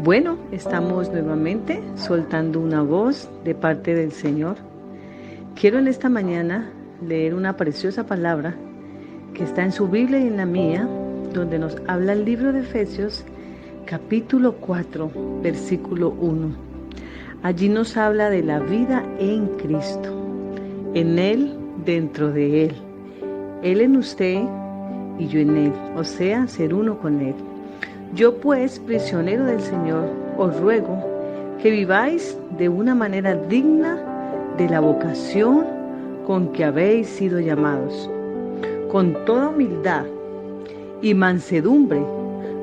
Bueno, estamos nuevamente soltando una voz de parte del Señor. Quiero en esta mañana leer una preciosa palabra que está en su Biblia y en la mía, donde nos habla el libro de Efesios, capítulo 4, versículo 1. Allí nos habla de la vida en Cristo, en Él, dentro de Él, Él en usted y yo en Él, o sea, ser uno con Él. Yo pues, prisionero del Señor, os ruego que viváis de una manera digna de la vocación con que habéis sido llamados, con toda humildad y mansedumbre,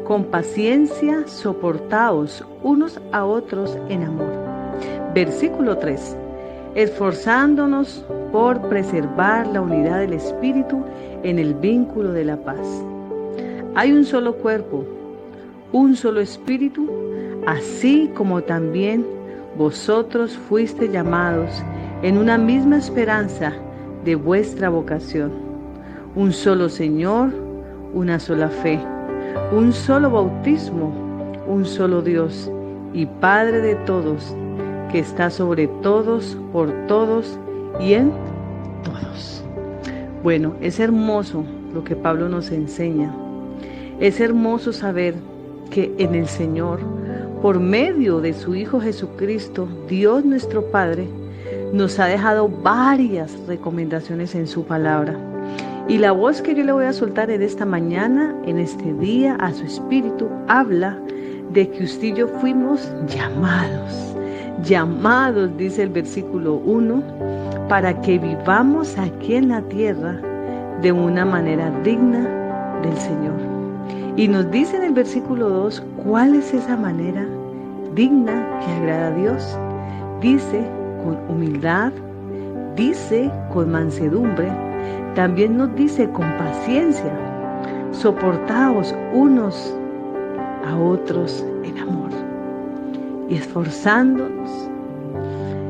con paciencia, soportaos unos a otros en amor. Versículo 3. Esforzándonos por preservar la unidad del Espíritu en el vínculo de la paz. Hay un solo cuerpo, un solo Espíritu, así como también vosotros fuisteis llamados en una misma esperanza de vuestra vocación. Un solo Señor, una sola fe, un solo bautismo, un solo Dios y Padre de todos, que está sobre todos, por todos y en todos. Bueno, es hermoso lo que Pablo nos enseña. Es hermoso saber que en el Señor, por medio de su Hijo Jesucristo, Dios nuestro Padre, nos ha dejado varias recomendaciones en su palabra. Y la voz que yo le voy a soltar en esta mañana, en este día, a su espíritu, habla de que usted y yo fuimos llamados, dice el versículo 1, para que vivamos aquí en la tierra de una manera digna del Señor. Y nos dice en el versículo 2, ¿cuál es esa manera digna que agrada a Dios? Dice con humildad, dice con mansedumbre, también nos dice con paciencia, soportaos unos a otros en amor y esforzándonos.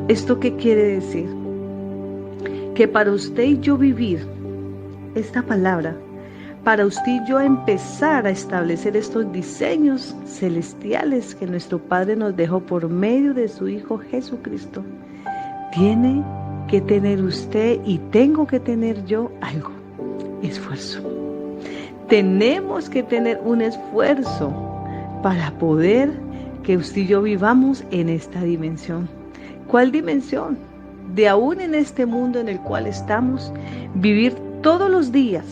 ¿Esto qué quiere decir? Que para usted y yo vivir esta palabra, para usted y yo empezar a establecer estos diseños celestiales que nuestro Padre nos dejó por medio de su Hijo Jesucristo, tiene que tener usted y tengo que tener yo algo, esfuerzo. Tenemos que tener un esfuerzo para poder que usted y yo vivamos en esta dimensión. ¿Cuál dimensión? De aún en este mundo en el cual estamos, vivir todos los días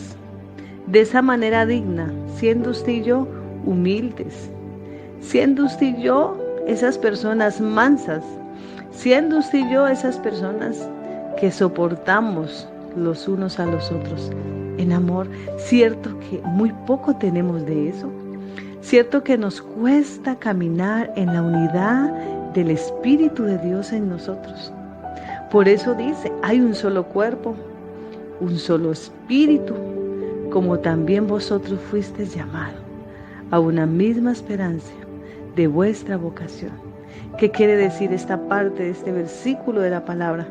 de esa manera digna, siendo usted y yo humildes, siendo usted y yo esas personas mansas, siendo usted y yo esas personas que soportamos los unos a los otros en amor. Cierto que muy poco tenemos de eso, cierto que nos cuesta caminar en la unidad del Espíritu de Dios en nosotros. Por eso dice, hay un solo cuerpo, un solo Espíritu, como también vosotros fuisteis llamados a una misma esperanza de vuestra vocación. ¿Qué quiere decir esta parte de este versículo de la palabra?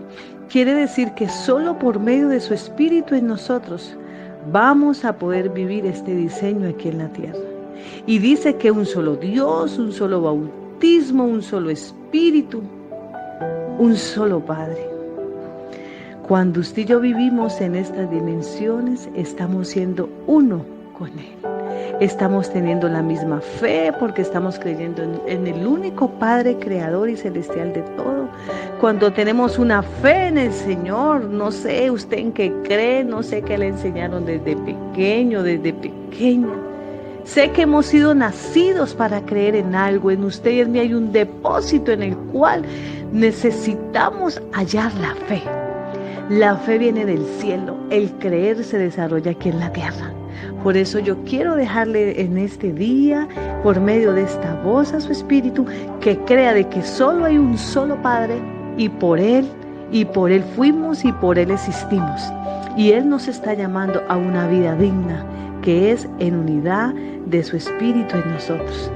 Quiere decir que solo por medio de su Espíritu en nosotros vamos a poder vivir este diseño aquí en la tierra. Y dice que un solo Dios, un solo bautismo, un solo Espíritu, un solo Padre. Cuando usted y yo vivimos en estas dimensiones, estamos siendo uno con Él. Estamos teniendo la misma fe porque estamos creyendo en el único Padre creador y celestial de todo. Cuando tenemos una fe en el Señor, no sé usted en qué cree, no sé qué le enseñaron desde pequeña. Sé que hemos sido nacidos para creer en algo. En usted y en mí hay un depósito en el cual necesitamos hallar la fe. La fe viene del cielo, el creer se desarrolla aquí en la tierra. Por eso yo quiero dejarle en este día, por medio de esta voz a su espíritu, que crea de que solo hay un solo Padre y por Él fuimos y por Él existimos. Y Él nos está llamando a una vida digna, que es en unidad de su espíritu en nosotros.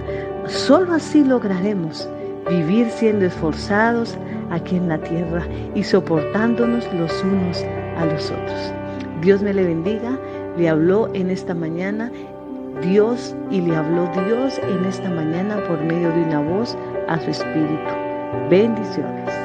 Solo así lograremos vivir siendo esforzados aquí en la tierra y soportándonos los unos a los otros. Dios me le bendiga. Le habló en esta mañana Dios y le habló Dios en esta mañana por medio de una voz a su espíritu. Bendiciones.